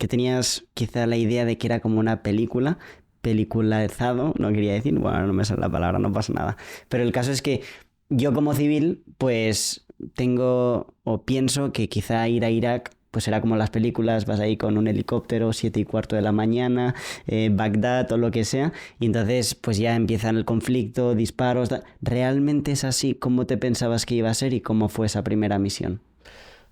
que tenías quizá la idea de que era como una peliculizado, no quería decir, bueno, no me sale la palabra, no pasa nada. Pero el caso es que yo como civil, pues tengo o pienso que quizá ir a Irak pues era como las películas, vas ahí con un helicóptero, 7:15 de la mañana, Bagdad o lo que sea, y entonces pues ya empieza el conflicto, disparos. ¿Realmente es así como te pensabas que iba a ser y cómo fue esa primera misión?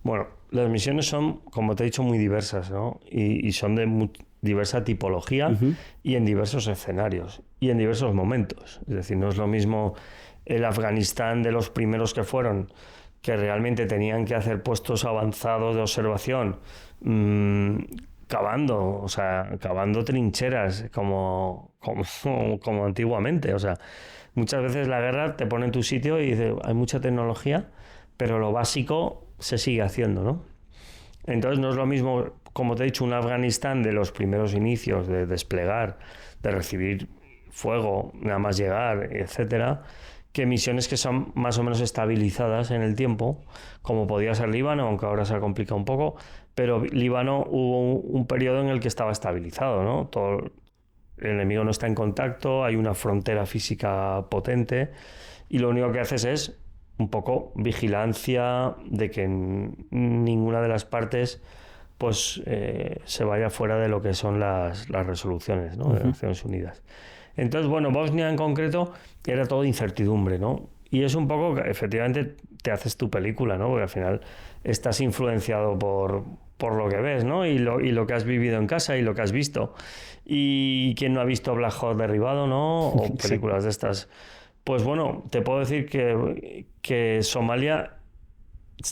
Bueno, las misiones son, como te he dicho, muy diversas, ¿no? Y son de diversa tipología Uh-huh. y en diversos escenarios y en diversos momentos. Es decir, no es lo mismo el Afganistán de los primeros que fueron, que realmente tenían que hacer puestos avanzados de observación, cavando, o sea, cavando trincheras como antiguamente. O sea, muchas veces la guerra te pone en tu sitio y dice, hay mucha tecnología, pero lo básico se sigue haciendo, ¿no? Entonces no es lo mismo, como te he dicho, un Afganistán de los primeros inicios de desplegar, de recibir fuego, nada más llegar, etcétera, que misiones que son más o menos estabilizadas en el tiempo, como podía ser Líbano, aunque ahora se ha complicado un poco, pero Líbano hubo un periodo en el que estaba estabilizado, ¿no? El enemigo no está en contacto, hay una frontera física potente y lo único que haces es un poco vigilancia de que ninguna de las partes pues se vaya fuera de lo que son las resoluciones, ¿no? De Uh-huh. Naciones Unidas. Entonces, bueno, Bosnia en concreto era todo incertidumbre, ¿no? Y es un poco que efectivamente te haces tu película, ¿no? Porque al final estás influenciado por lo que ves, ¿no? Y lo que has vivido en casa y lo que has visto. Y quien no ha visto Black Hawk Derribado, ¿no? O Exacto. películas de estas. Pues bueno, te puedo decir que Somalia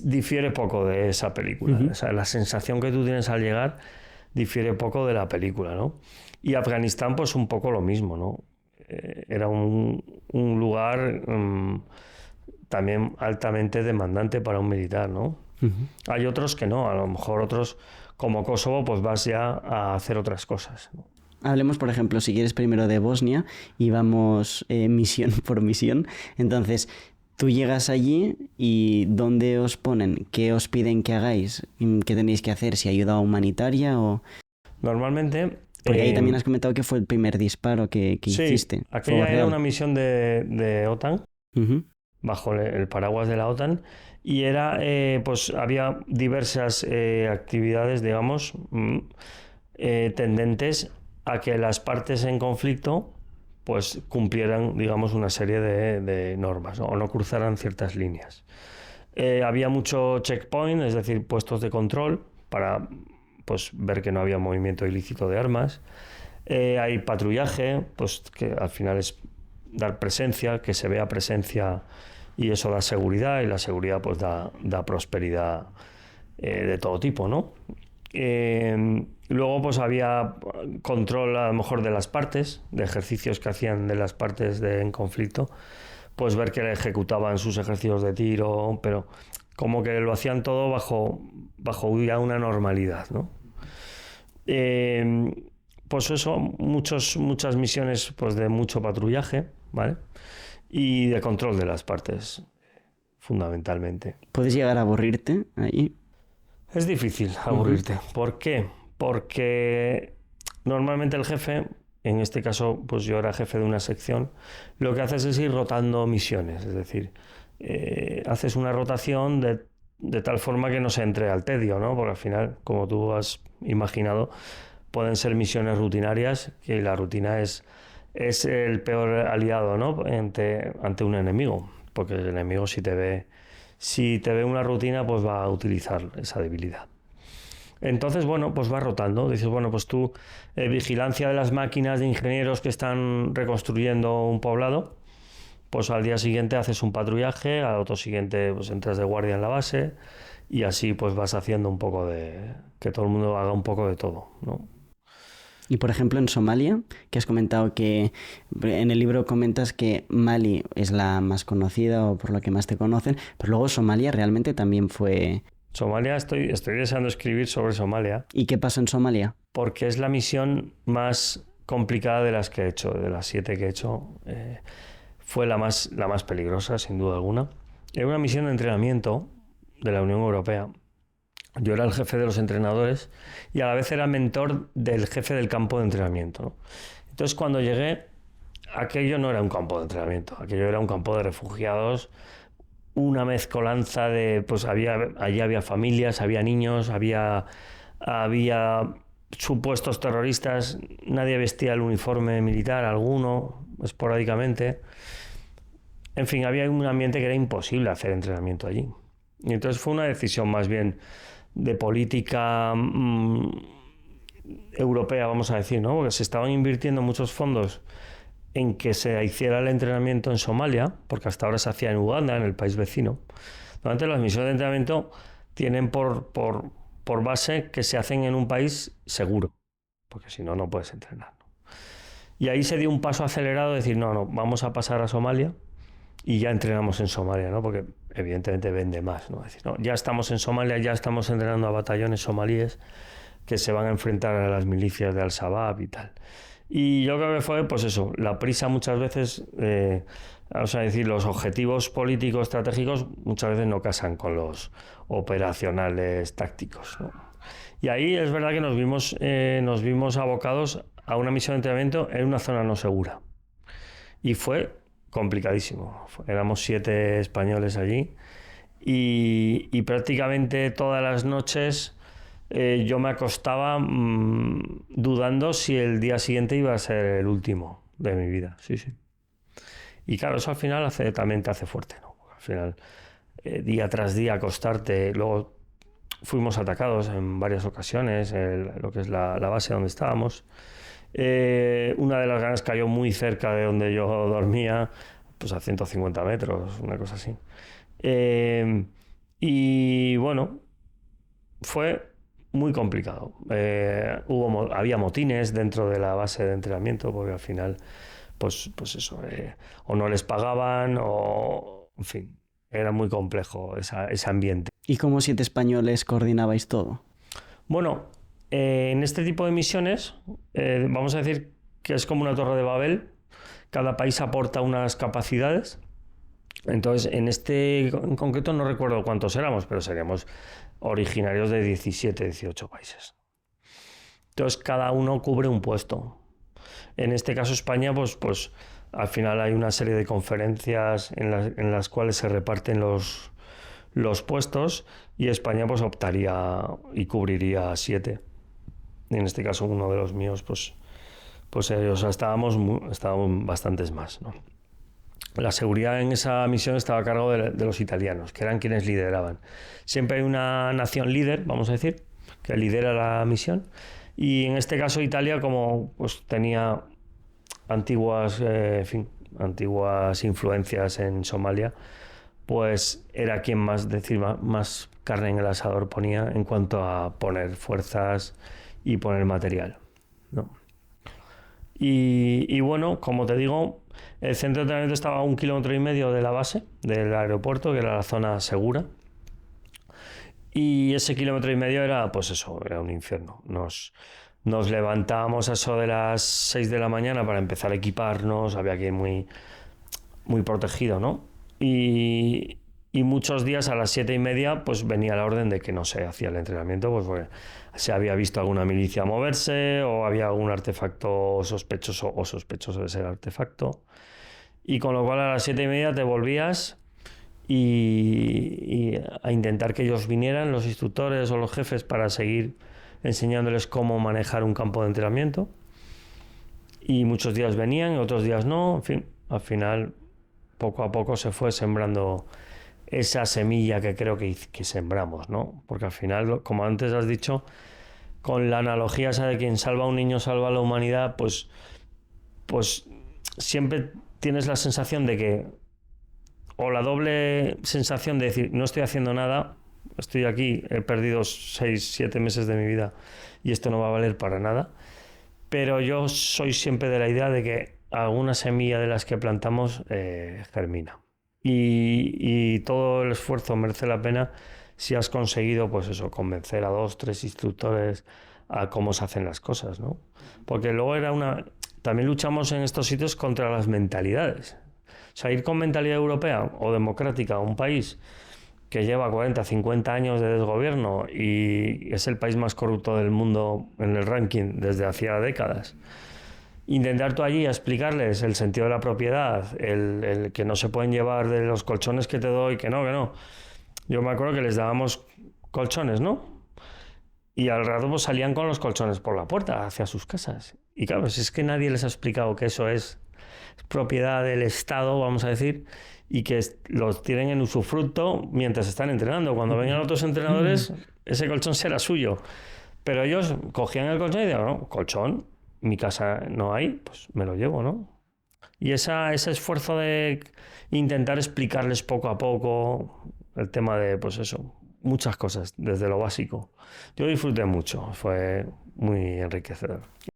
difiere poco de esa película. Uh-huh. O sea, la sensación que tú tienes al llegar difiere poco de la película, ¿no? Y Afganistán, pues un poco lo mismo, ¿no? Era un lugar también altamente demandante para un militar, ¿no? Uh-huh. Hay otros que no, a lo mejor otros como Kosovo, pues vas ya a hacer otras cosas, ¿no? Hablemos, por ejemplo, si quieres primero de Bosnia y vamos misión por misión. Entonces, tú llegas allí y ¿dónde os ponen? ¿Qué os piden que hagáis? ¿Qué tenéis que hacer? ¿Si ayuda humanitaria o...? Normalmente, Porque ahí también has comentado que fue el primer disparo que sí, hiciste. Fuego aquella era real. una misión de OTAN, Uh-huh. bajo el paraguas de la OTAN, y era, pues había diversas actividades, digamos, tendentes a que las partes en conflicto pues cumplieran, digamos, una serie de normas, ¿no? O no cruzaran ciertas líneas. Había mucho checkpoint, es decir, puestos de control para pues ver que no había movimiento ilícito de armas. Hay patrullaje, pues que al final es dar presencia, que se vea presencia y eso da seguridad y la seguridad pues da prosperidad de todo tipo, ¿no? Luego pues había control a lo mejor de las partes, de ejercicios que hacían de las partes en conflicto, pues ver que ejecutaban sus ejercicios de tiro, pero como que lo hacían todo bajo ya una normalidad, ¿no? Eh, pues eso, muchas misiones pues de mucho patrullaje, ¿vale? Y de control de las partes, fundamentalmente. ¿Puedes llegar a aburrirte ahí? Es difícil Uh-huh. aburrirte. ¿Por qué? Porque normalmente el jefe, en este caso, pues yo era jefe de una sección, lo que haces es ir rotando misiones, es decir, haces una rotación de tal forma que no se entre al tedio, ¿no? Porque al final, como tú has imaginado, pueden ser misiones rutinarias, que la rutina es el peor aliado, ¿no? Ante un enemigo, porque el enemigo si te ve una rutina, pues va a utilizar esa debilidad. Entonces, bueno, pues va rotando. Dices, bueno, pues tú, vigilancia de las máquinas de ingenieros que están reconstruyendo un poblado, pues al día siguiente haces un patrullaje, al otro siguiente pues entras de guardia en la base y así pues vas haciendo un poco que todo el mundo haga un poco de todo, ¿no? Y por ejemplo en Somalia, que has comentado que en el libro comentas que Mali es la más conocida o por lo que más te conocen, pero luego Somalia realmente también fue... Somalia, estoy deseando escribir sobre Somalia ¿Y qué pasó en Somalia? porque es la misión más complicada de las que he hecho, de las 7 que he hecho. Fue la más peligrosa, sin duda alguna. Era una misión de entrenamiento de la Unión Europea Yo era el jefe de los entrenadores y a la vez era mentor del jefe del campo de entrenamiento, ¿no? Entonces, cuando llegué, aquello no era un campo de entrenamiento, aquello era un campo de refugiados, una mezcolanza de, pues allí había familias, había niños, había supuestos terroristas, nadie vestía el uniforme militar, alguno, esporádicamente. En fin, había un ambiente que era imposible hacer entrenamiento allí. Y entonces fue una decisión más bien de política europea, vamos a decir, ¿no? Porque se estaban invirtiendo muchos fondos en que se hiciera el entrenamiento en Somalia, porque hasta ahora se hacía en Uganda, en el país vecino. Durante las misiones de entrenamiento tienen por base que se hacen en un país seguro, porque si no, no puedes entrenar, ¿no? Y ahí se dio un paso acelerado de decir, no, vamos a pasar a Somalia y ya entrenamos en Somalia, ¿no? Porque evidentemente vende más, ¿no? Es decir, no, ya estamos en Somalia, ya estamos entrenando a batallones somalíes que se van a enfrentar a las milicias de Al-Shabaab y tal. Y yo creo que fue, pues eso, la prisa muchas veces, vamos a decir, los objetivos políticos estratégicos muchas veces no casan con los operacionales tácticos, ¿no? Y ahí es verdad que nos vimos abocados a una misión de entrenamiento en una zona no segura. Y fue complicadísimo. Éramos 7 españoles allí y prácticamente todas las noches yo me acostaba dudando si el día siguiente iba a ser el último de mi vida. Sí. Y claro, eso al final también te hace fuerte, ¿no? Al final, día tras día acostarte, luego fuimos atacados en varias ocasiones, lo que es la base donde estábamos. Una de las ganas cayó muy cerca de donde yo dormía, pues a 150 metros, una cosa así. Y bueno, fue muy complicado. Había motines dentro de la base de entrenamiento, porque al final, pues eso, o no les pagaban, o en fin, era muy complejo ese ambiente. ¿Y cómo 7 españoles coordinabais todo? Bueno, en este tipo de misiones, vamos a decir que es como una torre de Babel. Cada país aporta unas capacidades. Entonces, en concreto no recuerdo cuántos éramos, pero seríamos originarios de 17, 18 países. Entonces, cada uno cubre un puesto. En este caso, España, pues al final hay una serie de conferencias en las cuales se reparten los puestos y España pues optaría y cubriría 7. En este caso, uno de los míos, pues estábamos bastantes más, ¿no? La seguridad en esa misión estaba a cargo de los italianos, que eran quienes lideraban. Siempre hay una nación líder, vamos a decir, que lidera la misión. Y en este caso Italia, como pues tenía antiguas influencias en Somalia, pues era quien más carne en el asador ponía en cuanto a poner fuerzas y poner material, ¿no? Y bueno, como te digo, el centro de entrenamiento estaba a 1,5 kilómetros de la base, del aeropuerto, que era la zona segura. Y ese 1,5 kilómetros era, pues eso, era un infierno. Nos levantábamos a eso de las 6 de la mañana para empezar a equiparnos, había que ir muy, muy protegido, ¿no? Y muchos días a las 7:30 pues venía la orden de que no se hacía el entrenamiento, pues porque se había visto alguna milicia moverse o había algún artefacto sospechoso de ser artefacto. Y con lo cual a las 7:30 te volvías y a intentar que ellos vinieran, los instructores o los jefes, para seguir enseñándoles cómo manejar un campo de entrenamiento. Y muchos días venían y otros días no. En fin, al final, poco a poco se fue sembrando esa semilla que creo que sembramos, ¿no? Porque al final, como antes has dicho, con la analogía esa de quien salva a un niño salva a la humanidad, pues siempre tienes la sensación de que, o la doble sensación de decir, no estoy haciendo nada, estoy aquí, he perdido 6, 7 meses de mi vida y esto no va a valer para nada, pero yo soy siempre de la idea de que alguna semilla de las que plantamos germina. Y todo el esfuerzo merece la pena si has conseguido, pues eso, convencer a 2, 3 instructores a cómo se hacen las cosas, ¿no? Porque luego también luchamos en estos sitios contra las mentalidades. O sea, ir con mentalidad europea o democrática a un país que lleva 40, 50 años de desgobierno y es el país más corrupto del mundo en el ranking desde hacía décadas. Intentar tú allí explicarles el sentido de la propiedad, el que no se pueden llevar de los colchones que te doy, que no. Yo me acuerdo que les dábamos colchones, ¿no? Y al rato pues salían con los colchones por la puerta hacia sus casas. Y claro, si es que nadie les ha explicado que eso es propiedad del Estado, vamos a decir, y que los tienen en usufructo mientras están entrenando. Cuando vengan otros entrenadores, ese colchón será suyo. Pero ellos cogían el colchón y decían, no, colchón, en mi casa no hay, pues me lo llevo, ¿no? Y ese esfuerzo de intentar explicarles poco a poco el tema de, pues eso, muchas cosas, desde lo básico. Yo disfruté mucho, fue muy enriquecedor.